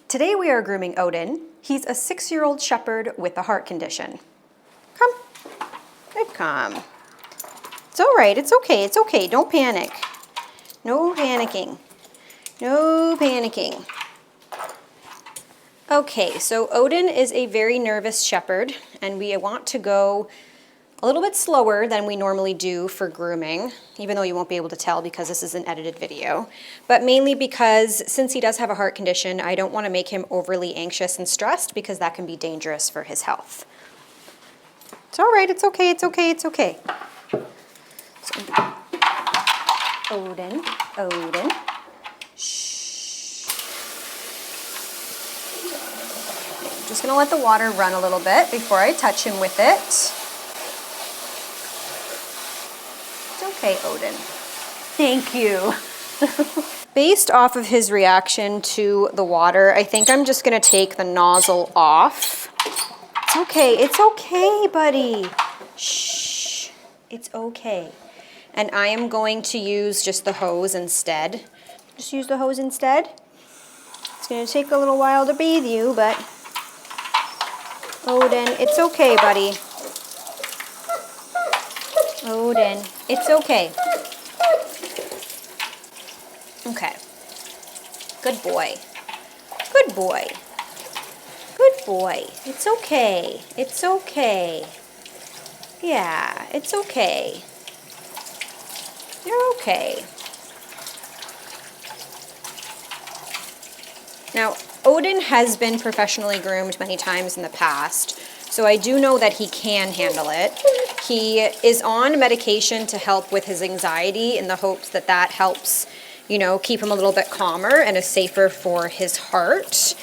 Today we are grooming Odin. He's a 6-year-old shepherd with a heart condition. Come. Good, come. It's all right, it's okay, it's okay. Don't panic. No panicking. No panicking. Okay, so Odin is a very nervous shepherd, and we want to go a little bit slower than we normally do for grooming, even though you won't be able to tell because this is an edited video, but mainly because since he does have a heart condition, I don't want to make him overly anxious and stressed because that can be dangerous for his health. It's all right, it's okay, it's okay, it's okay. So, Odin, Odin, shh. Just gonna let the water run a little bit before I touch him with it. Okay, Odin. Thank you. Based off of his reaction to the water, I think I'm just gonna take the nozzle off. It's okay, buddy. Shh, it's okay. And I am going to use just the hose instead. Just use the hose instead. It's gonna take a little while to bathe you, but Odin, it's okay, buddy. Odin, it's okay. Okay. Good boy. Good boy. Good boy. It's okay. It's okay. Yeah, it's okay. You're okay. Now, Odin has been professionally groomed many times in the past, so I do know that he can handle it. He is on medication to help with his anxiety in the hopes that that helps, you know, keep him a little bit calmer and is safer for his heart.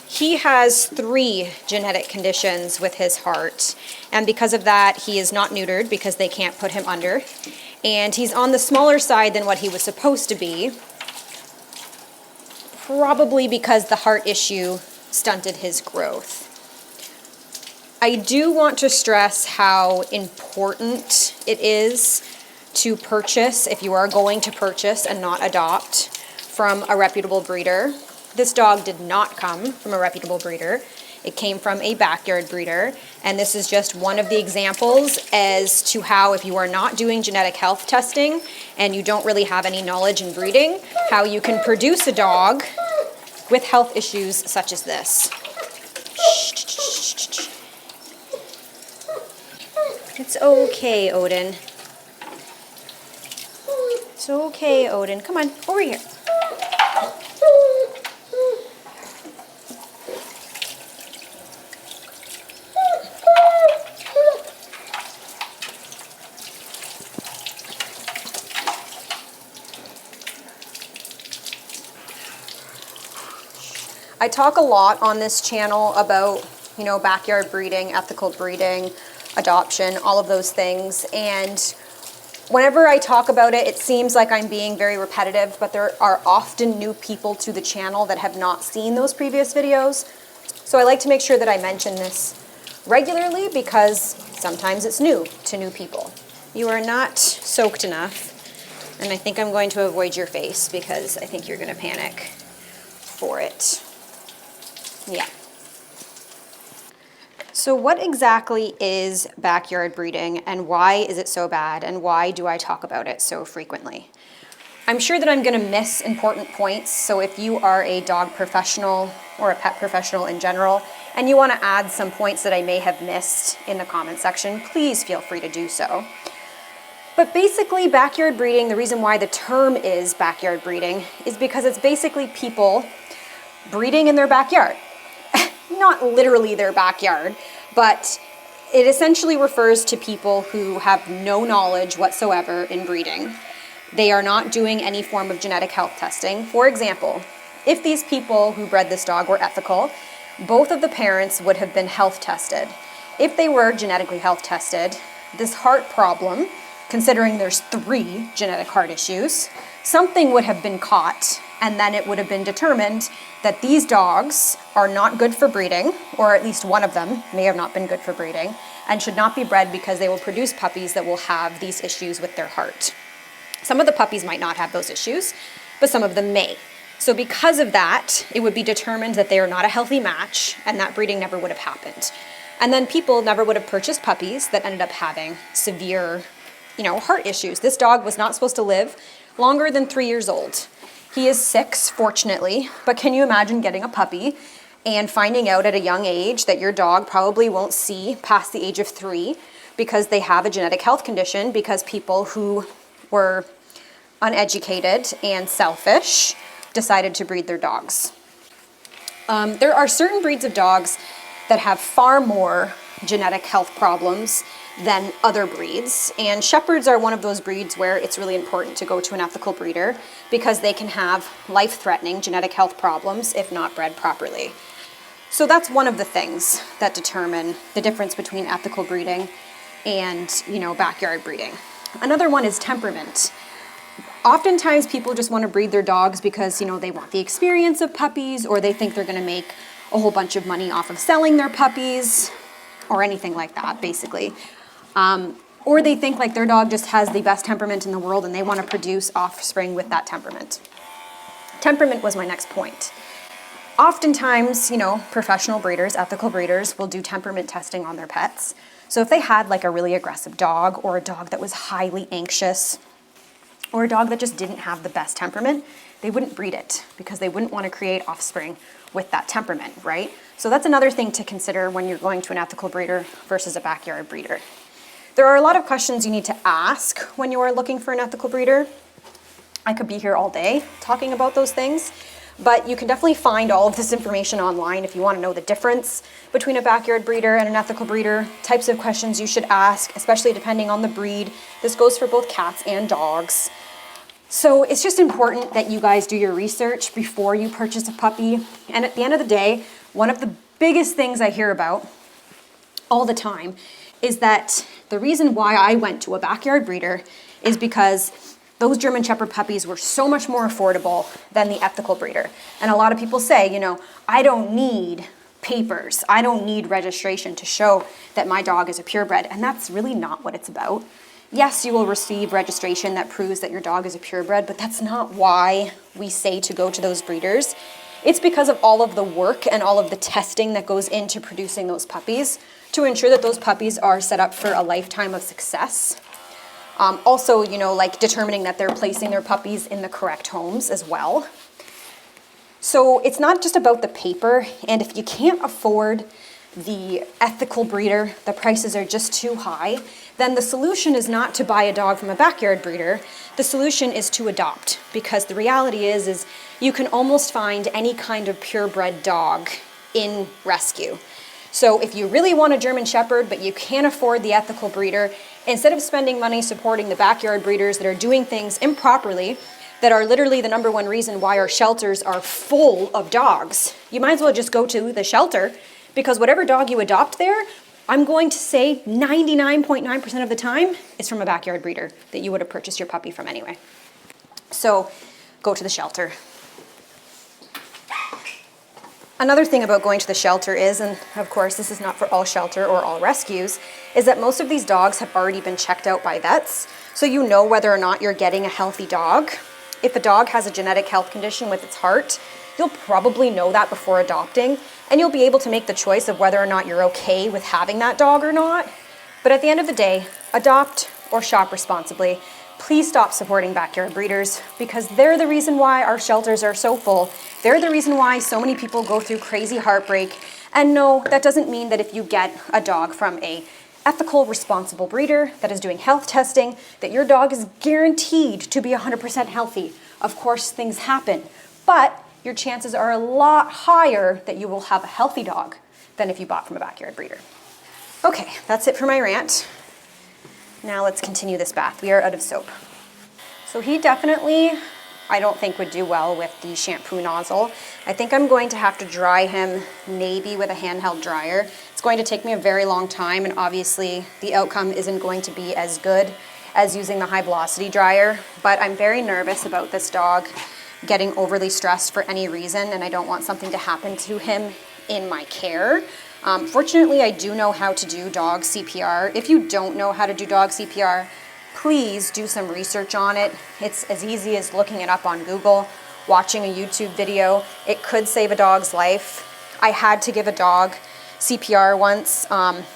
He has 3 genetic conditions with his heart, and because of that, he is not neutered because they can't put him under, and he's on the smaller side than what he was supposed to be, probably because the heart issue stunted his growth. I do want to stress how important it is to purchase, if you are going to purchase and not adopt, from a reputable breeder. This dog did not come from a reputable breeder. It came from a backyard breeder, and this is just one of the examples as to how, if you are not doing genetic health testing and you don't really have any knowledge in breeding, how you can produce a dog with health issues such as this. It's okay, Odin. It's okay, Odin. Come on, over here. I talk a lot on this channel about, you know, backyard breeding, ethical breeding, adoption, all of those things, and whenever I talk about it, it seems like I'm being very repetitive, but there are often new people to the channel that have not seen those previous videos. So I like to make sure that I mention this regularly because sometimes it's new to new people. You are not soaked enough, and I think I'm going to avoid your face because I think you're going to panic for it. Yeah. So what exactly is backyard breeding and why is it so bad and why do I talk about it so frequently? I'm sure that I'm going to miss important points, so if you are a dog professional or a pet professional in general and you want to add some points that I may have missed in the comment section, please feel free to do so. But basically, backyard breeding, the reason why the term is backyard breeding is because it's basically people breeding in their backyard. Not literally their backyard, but it essentially refers to people who have no knowledge whatsoever in breeding. They are not doing any form of genetic health testing. For example, if these people who bred this dog were ethical, both of the parents would have been health tested. If they were genetically health tested, this heart problem, considering there's 3 genetic heart issues, something would have been caught, and then it would have been determined that these dogs are not good for breeding, or at least one of them may have not been good for breeding, and should not be bred because they will produce puppies that will have these issues with their heart. Some of the puppies might not have those issues, but some of them may. So because of that, it would be determined that they are not a healthy match, and that breeding never would have happened. And then people never would have purchased puppies that ended up having severe, heart issues. This dog was not supposed to live longer than 3 years old. He is 6, fortunately, but can you imagine getting a puppy and finding out at a young age that your dog probably won't see past the age of 3 because they have a genetic health condition, because people who were uneducated and selfish decided to breed their dogs. There are certain breeds of dogs that have far more genetic health problems than other breeds, and shepherds are one of those breeds where it's really important to go to an ethical breeder because they can have life-threatening genetic health problems if not bred properly. So that's one of the things that determine the difference between ethical breeding and, backyard breeding. Another one is temperament. Oftentimes people just want to breed their dogs because, they want the experience of puppies, or they think they're going to make a whole bunch of money off of selling their puppies, or anything like that, basically. Or they think like their dog just has the best temperament in the world and they want to produce offspring with that temperament. Temperament was my next point. Oftentimes, professional breeders, ethical breeders, will do temperament testing on their pets. So if they had like a really aggressive dog, or a dog that was highly anxious, or a dog that just didn't have the best temperament, they wouldn't breed it because they wouldn't want to create offspring with that temperament, right? So that's another thing to consider when you're going to an ethical breeder versus a backyard breeder. There are a lot of questions you need to ask when you are looking for an ethical breeder. I could be here all day talking about those things, but you can definitely find all of this information online if you want to know the difference between a backyard breeder and an ethical breeder, types of questions you should ask, especially depending on the breed. This goes for both cats and dogs. So it's just important that you guys do your research before you purchase a puppy. And at the end of the day, one of the biggest things I hear about all the time is that the reason why I went to a backyard breeder is because those German Shepherd puppies were so much more affordable than the ethical breeder. And a lot of people say, I don't need papers, I don't need registration to show that my dog is a purebred. And that's really not what it's about. Yes, you will receive registration that proves that your dog is a purebred, but that's not why we say to go to those breeders. It's because of all of the work and all of the testing that goes into producing those puppies to ensure that those puppies are set up for a lifetime of success. Also, like determining that they're placing their puppies in the correct homes as well. So it's not just about the paper, and if you can't afford the ethical breeder, the prices are just too high, then the solution is not to buy a dog from a backyard breeder. The solution is to adopt, because the reality is you can almost find any kind of purebred dog in rescue. So if you really want a German Shepherd, but you can't afford the ethical breeder, instead of spending money supporting the backyard breeders that are doing things improperly, that are literally the number one reason why our shelters are full of dogs, you might as well just go to the shelter, because whatever dog you adopt there, I'm going to say 99.9% of the time is from a backyard breeder that you would have purchased your puppy from anyway. So go to the shelter. Another thing about going to the shelter is, and of course this is not for all shelter or all rescues, is that most of these dogs have already been checked out by vets, so you know whether or not you're getting a healthy dog. If a dog has a genetic health condition with its heart, you'll probably know that before adopting, and you'll be able to make the choice of whether or not you're okay with having that dog or not. But at the end of the day, adopt or shop responsibly. Please stop supporting backyard breeders, because they're the reason why our shelters are so full. They're the reason why so many people go through crazy heartbreak. And no, that doesn't mean that if you get a dog from a ethical, responsible breeder that is doing health testing, that your dog is guaranteed to be 100% healthy. Of course, things happen, but your chances are a lot higher that you will have a healthy dog than if you bought from a backyard breeder. Okay, that's it for my rant. Now let's continue this bath. We are out of soap. So he definitely, I don't think, would do well with the shampoo nozzle. I think I'm going to have to dry him maybe with a handheld dryer. It's going to take me a very long time, and obviously the outcome isn't going to be as good as using the high velocity dryer, but I'm very nervous about this dog getting overly stressed for any reason, and I don't want something to happen to him in my care. Fortunately, I do know how to do dog CPR. If you don't know how to do dog CPR, please do some research on it. It's as easy as looking it up on Google. watching a YouTube video. It could save a dog's life. I had to give a dog CPR once,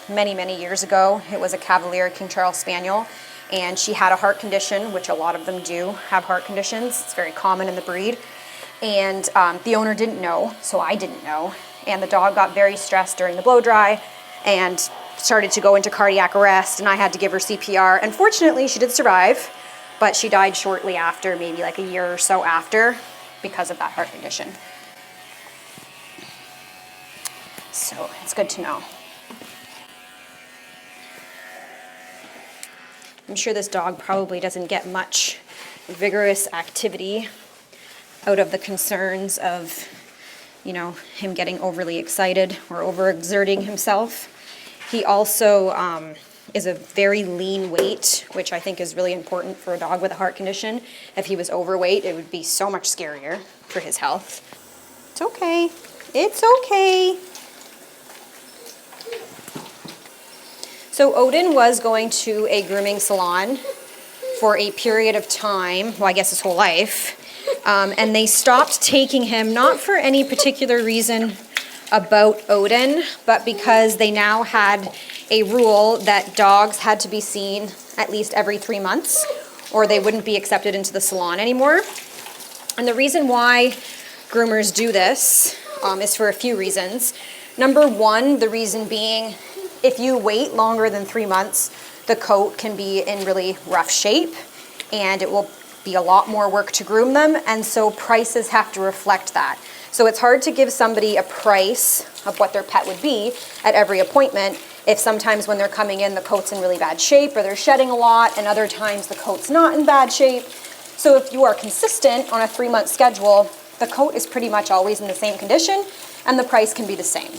many, many years ago. It was a Cavalier King Charles Spaniel, and she had a heart condition, which a lot of them do have heart conditions. It's very common in the breed. And the owner didn't know, so I didn't know. And the dog got very stressed during the blow dry and started to go into cardiac arrest, and I had to give her CPR. Unfortunately, she did survive, but she died shortly after, maybe like a year or so after, because of that heart condition. So it's good to know. I'm sure this dog probably doesn't get much vigorous activity out of the concerns of, you know, him getting overly excited or overexerting himself. He also is a very lean weight, which I think is really important for a dog with a heart condition. If he was overweight, it would be so much scarier for his health. It's okay. It's okay. So Odin was going to a grooming salon for a period of time, well, I guess his whole life, and they stopped taking him, not for any particular reason about Odin, but because they now had a rule that dogs had to be seen at least every 3 months, or they wouldn't be accepted into the salon anymore. And the reason why groomers do this is for a few reasons. Number one, the reason being, if you wait longer than 3 months, the coat can be in really rough shape, and it will be a lot more work to groom them, and so prices have to reflect that. So it's hard to give somebody a price of what their pet would be at every appointment if sometimes when they're coming in the coat's in really bad shape or they're shedding a lot, and other times the coat's not in bad shape. So if you are consistent on a 3-month schedule, the coat is pretty much always in the same condition and the price can be the same.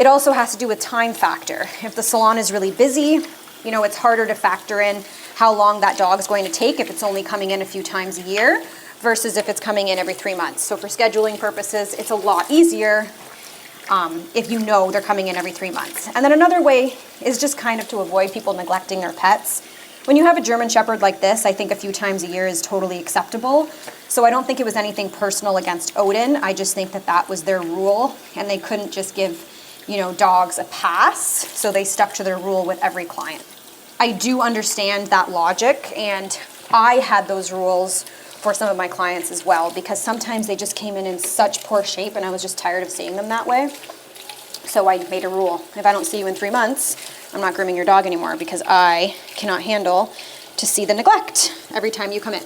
It also has to do with time factor. If the salon is really busy, you know, it's harder to factor in how long that dog's going to take if it's only coming in a few times a year versus if it's coming in every 3 months. So for scheduling purposes, it's a lot easier if you know they're coming in every 3 months. And then another way is just kind of to avoid people neglecting their pets. When you have a German Shepherd like this, I think a few times a year is totally acceptable. So I don't think it was anything personal against Odin. I just think that that was their rule, and they couldn't just give, you know, dogs a pass. So they stuck to their rule with every client. I do understand that logic, and I had those rules for some of my clients as well, because sometimes they just came in such poor shape and I was just tired of seeing them that way. So I made a rule. If I don't see you in 3 months, I'm not grooming your dog anymore, because I cannot handle to see the neglect every time you come in,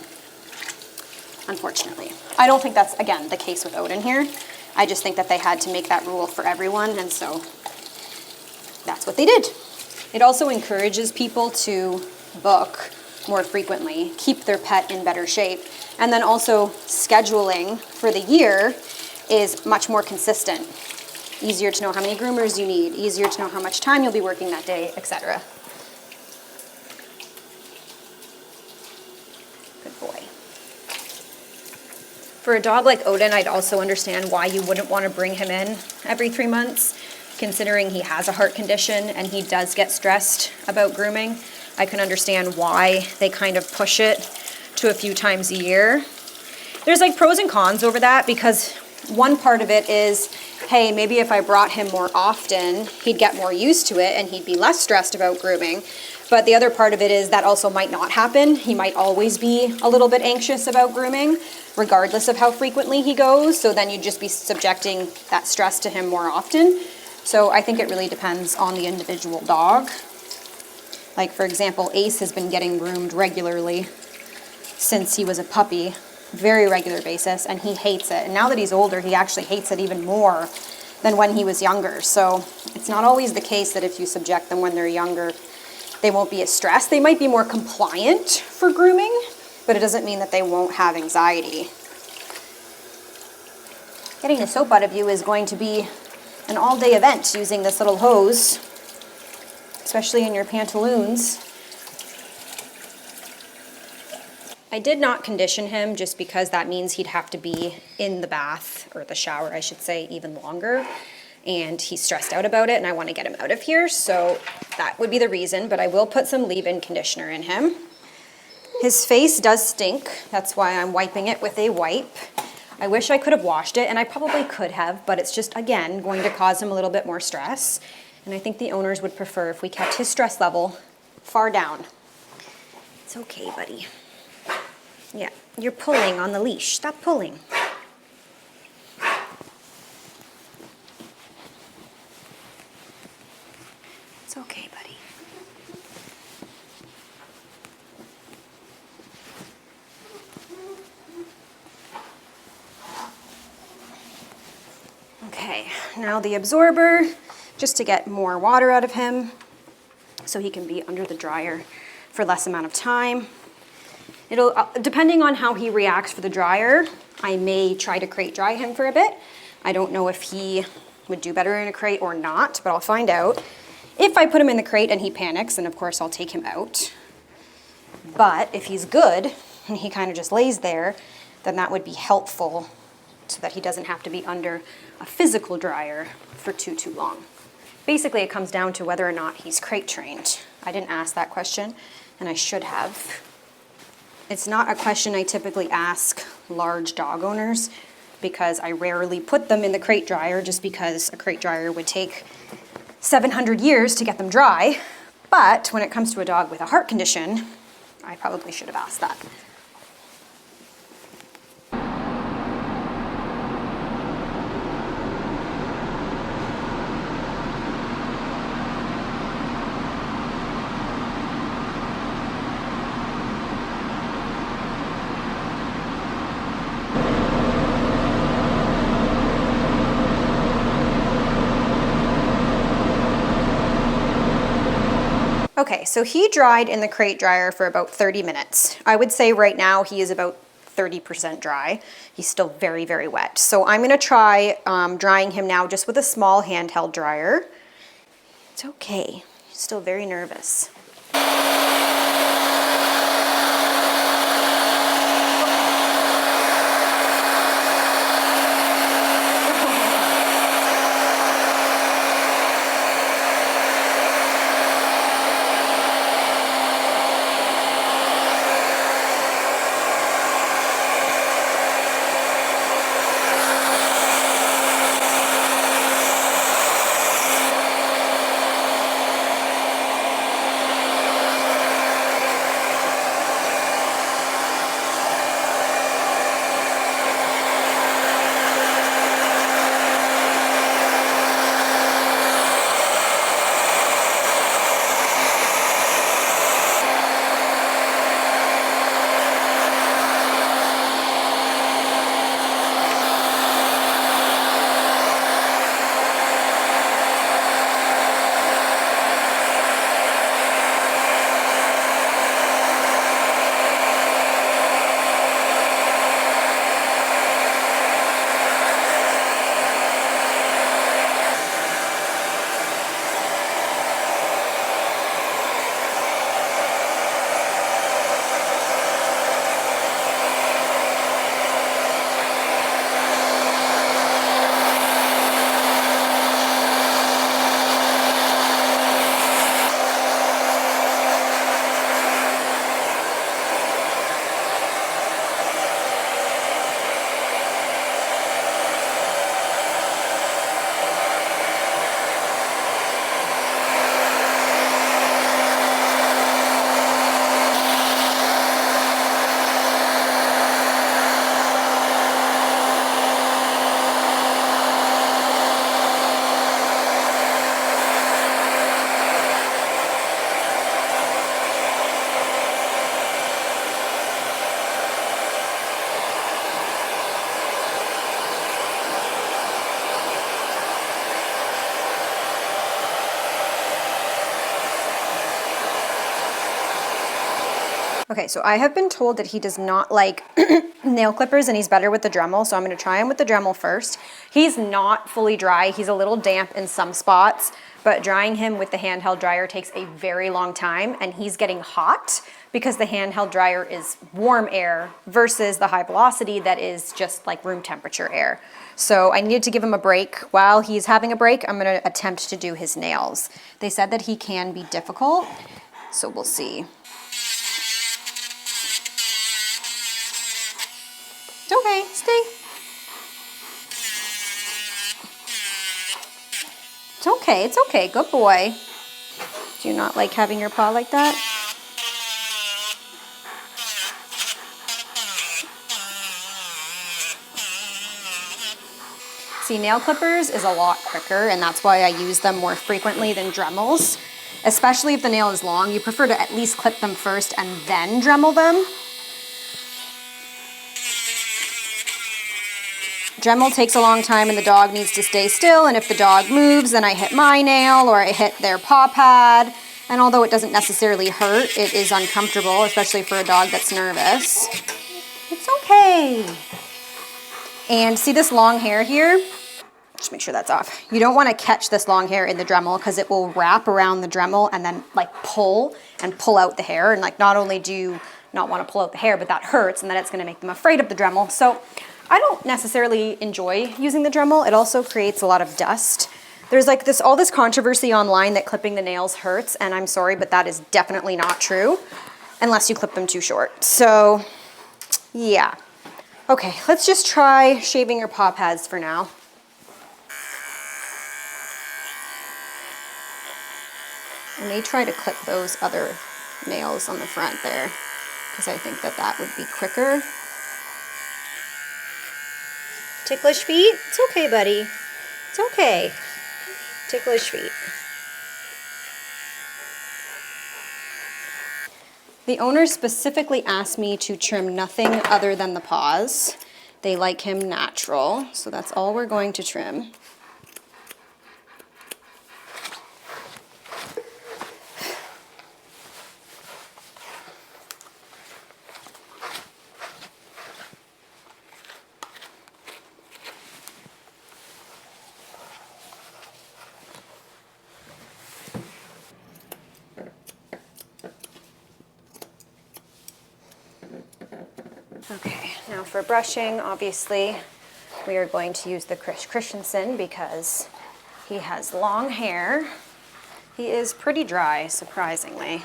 unfortunately. I don't think that's, again, the case with Odin here. I just think that they had to make that rule for everyone, and so that's what they did. It also encourages people to book more frequently, keep their pet in better shape, and then also scheduling for the year is much more consistent. Easier to know how many groomers you need, easier to know how much time you'll be working that day, etc. Good boy. For a dog like Odin, I'd also understand why you wouldn't want to bring him in every 3 months, considering he has a heart condition and he does get stressed about grooming. I can understand why they kind of push it to a few times a year. There's like pros and cons over that, because one part of it is, hey, maybe if I brought him more often, he'd get more used to it and he'd be less stressed about grooming. But the other part of it is that also might not happen. He might always be a little bit anxious about grooming, regardless of how frequently he goes. So then you'd just be subjecting that stress to him more often. So I think it really depends on the individual dog. Like, for example, Ace has been getting groomed regularly since he was a puppy, very regular basis, and he hates it. And now that he's older, he actually hates it even more than when he was younger. So it's not always the case that if you subject them when they're younger, they won't be as stressed. They might be more compliant for grooming, but it doesn't mean that they won't have anxiety. Getting the soap out of you is going to be an all-day event using this little hose, especially in your pantaloons. I did not condition him just because that means he'd have to be in the bath, or the shower I should say, even longer, and he's stressed out about it and I want to get him out of here, so that would be the reason. But I will put some leave-in conditioner in him. His face does stink, that's why I'm wiping it with a wipe. I wish I could have washed it, and I probably could have, but it's just, again, going to cause him a little bit more stress. And I think the owners would prefer if we kept his stress level far down. It's okay, buddy. Yeah, you're pulling on the leash. Stop pulling. It's okay, buddy. Okay, now the absorber, just to get more water out of him so he can be under the dryer for less amount of time. It'll, depending on how he reacts for the dryer, I may try to crate dry him for a bit. I don't know if he would do better in a crate or not, but I'll find out. If I put him in the crate and he panics, then of course I'll take him out. But if he's good and he kind of just lays there, then that would be helpful so that he doesn't have to be under a physical dryer for too long. Basically, it comes down to whether or not he's crate trained. I didn't ask that question, and I should have. It's not a question I typically ask large dog owners because I rarely put them in the crate dryer just because a crate dryer would take 700 years to get them dry. But when it comes to a dog with a heart condition, I probably should have asked that. Okay, so he dried in the crate dryer for about 30 minutes. I would say right now he is about 30% dry. He's still very, very wet. So I'm gonna try drying him now just with a small handheld dryer. It's okay, he's still very nervous. Okay, so I have been told that he does not like nail clippers and he's better with the Dremel, so I'm gonna try him with the Dremel first. He's not fully dry, he's a little damp in some spots, but drying him with the handheld dryer takes a very long time and he's getting hot because the handheld dryer is warm air versus the high velocity that is just like room temperature air. So I needed to give him a break. While he's having a break, I'm gonna attempt to do his nails. They said that he can be difficult, so we'll see. It's okay, stay. It's okay, good boy. Do you not like having your paw like that? See, nail clippers is a lot quicker, and that's why I use them more frequently than Dremels. Especially if the nail is long, you prefer to at least clip them first and then Dremel them. Dremel takes a long time and the dog needs to stay still, and if the dog moves, then I hit my nail or I hit their paw pad. And although it doesn't necessarily hurt, it is uncomfortable, especially for a dog that's nervous. It's okay. And see this long hair here? Just make sure that's off. You don't want to catch this long hair in the Dremel because it will wrap around the Dremel and then like pull out the hair. And like not only do you not want to pull out the hair, but that hurts and then it's going to make them afraid of the Dremel. So I don't necessarily enjoy using the Dremel. It also creates a lot of dust. There's like all this controversy online that clipping the nails hurts, and I'm sorry, but that is definitely not true unless you clip them too short. So yeah. Okay, let's just try shaving your paw pads for now. I may try to clip those other nails on the front there because I think that would be quicker. Ticklish feet? It's okay, buddy. It's okay. Ticklish feet. The owner specifically asked me to trim nothing other than the paws. They like him natural, so that's all we're going to trim. Okay, now for brushing, obviously, we are going to use the Chris Christensen because he has long hair. He is pretty dry, surprisingly.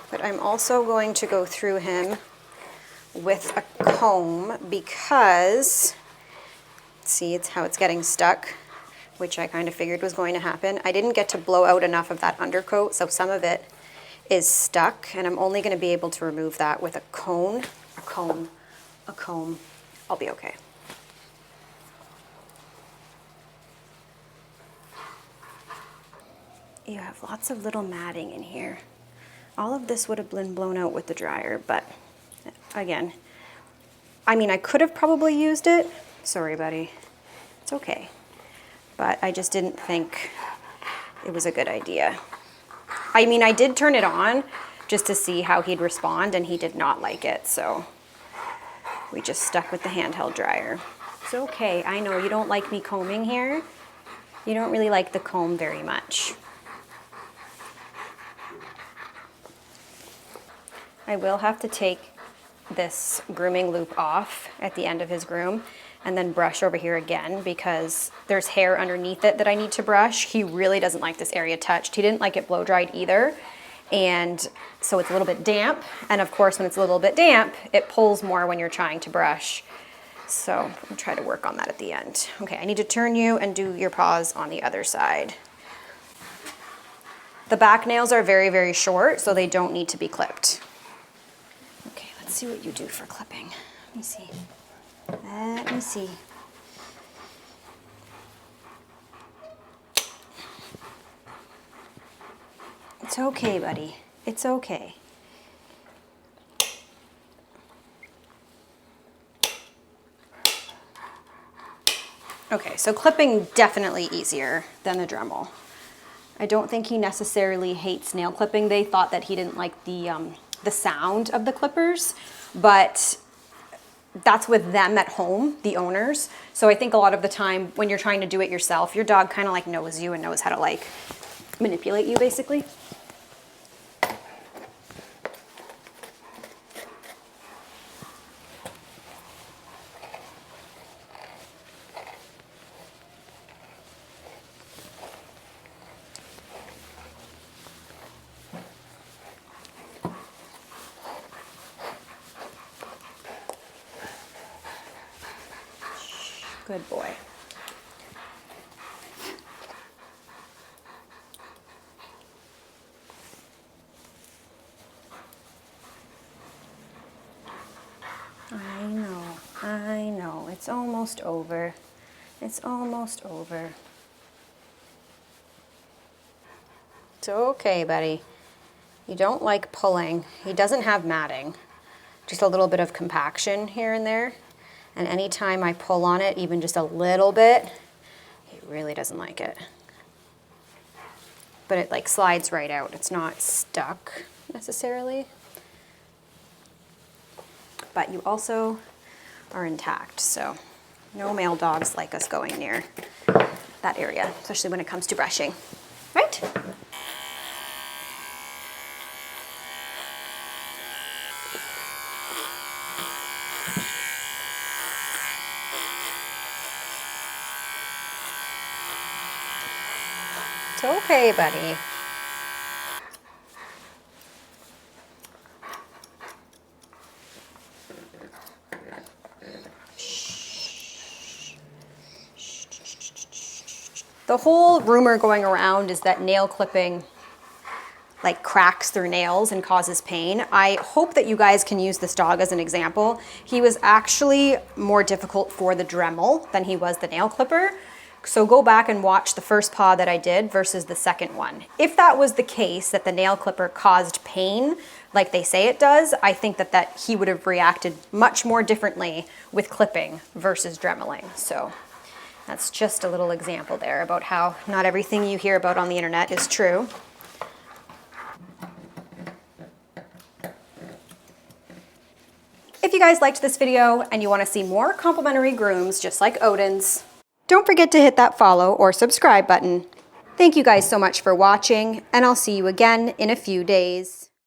But I'm also going to go through him with a comb because, see, it's how it's getting stuck, which I kind of figured was going to happen. I didn't get to blow out enough of that undercoat, so some of it is stuck, and I'm only going to be able to remove that with a comb. I'll be okay. You have lots of little matting in here. All of this would have been blown out with the dryer, but again, I mean, I could have probably used it. Sorry, buddy. It's okay. But I just didn't think it was a good idea. I mean, I did turn it on just to see how he'd respond, and he did not like it, so we just stuck with the handheld dryer. It's okay. I know you don't like me combing here. You don't really like the comb very much. I will have to take this grooming loop off at the end of his groom and then brush over here again because there's hair underneath it that I need to brush. He really doesn't like this area touched. He didn't like it blow dried either. And so it's a little bit damp. And of course, when it's a little bit damp, it pulls more when you're trying to brush. So I'll try to work on that at the end. Okay, I need to turn you and do your paws on the other side. The back nails are very, very short, so they don't need to be clipped. Okay, let's see what you do for clipping. Let me see. Let me see. It's okay, buddy. It's okay. Okay, so clipping definitely easier than the Dremel. I don't think he necessarily hates nail clipping. They thought that he didn't like the sound of the clippers, but that's with them at home, the owners. So I think a lot of the time when you're trying to do it yourself, your dog kind of like knows you and knows how to like manipulate you basically. Good boy. I know, it's almost over. It's almost over. It's okay, buddy. You don't like pulling. He doesn't have matting, just a little bit of compaction here and there. And anytime I pull on it, even just a little bit, he really doesn't like it. But it like slides right out. It's not stuck necessarily. But you also are intact, so no male dogs like us going near that area, especially when it comes to brushing, right? It's okay, buddy. The whole rumor going around is that nail clipping like cracks through nails and causes pain. I hope that you guys can use this dog as an example. He was actually more difficult for the Dremel than he was the nail clipper. So go back and watch the first paw that I did versus the second one. If that was the case, that the nail clipper caused pain like they say it does, I think that he would have reacted much more differently with clipping versus dremeling. So that's just a little example there about how not everything you hear about on the internet is true. If you guys liked this video and you want to see more complimentary grooms just like Odin's, don't forget to hit that follow or subscribe button. Thank you guys so much for watching, and I'll see you again in a few days.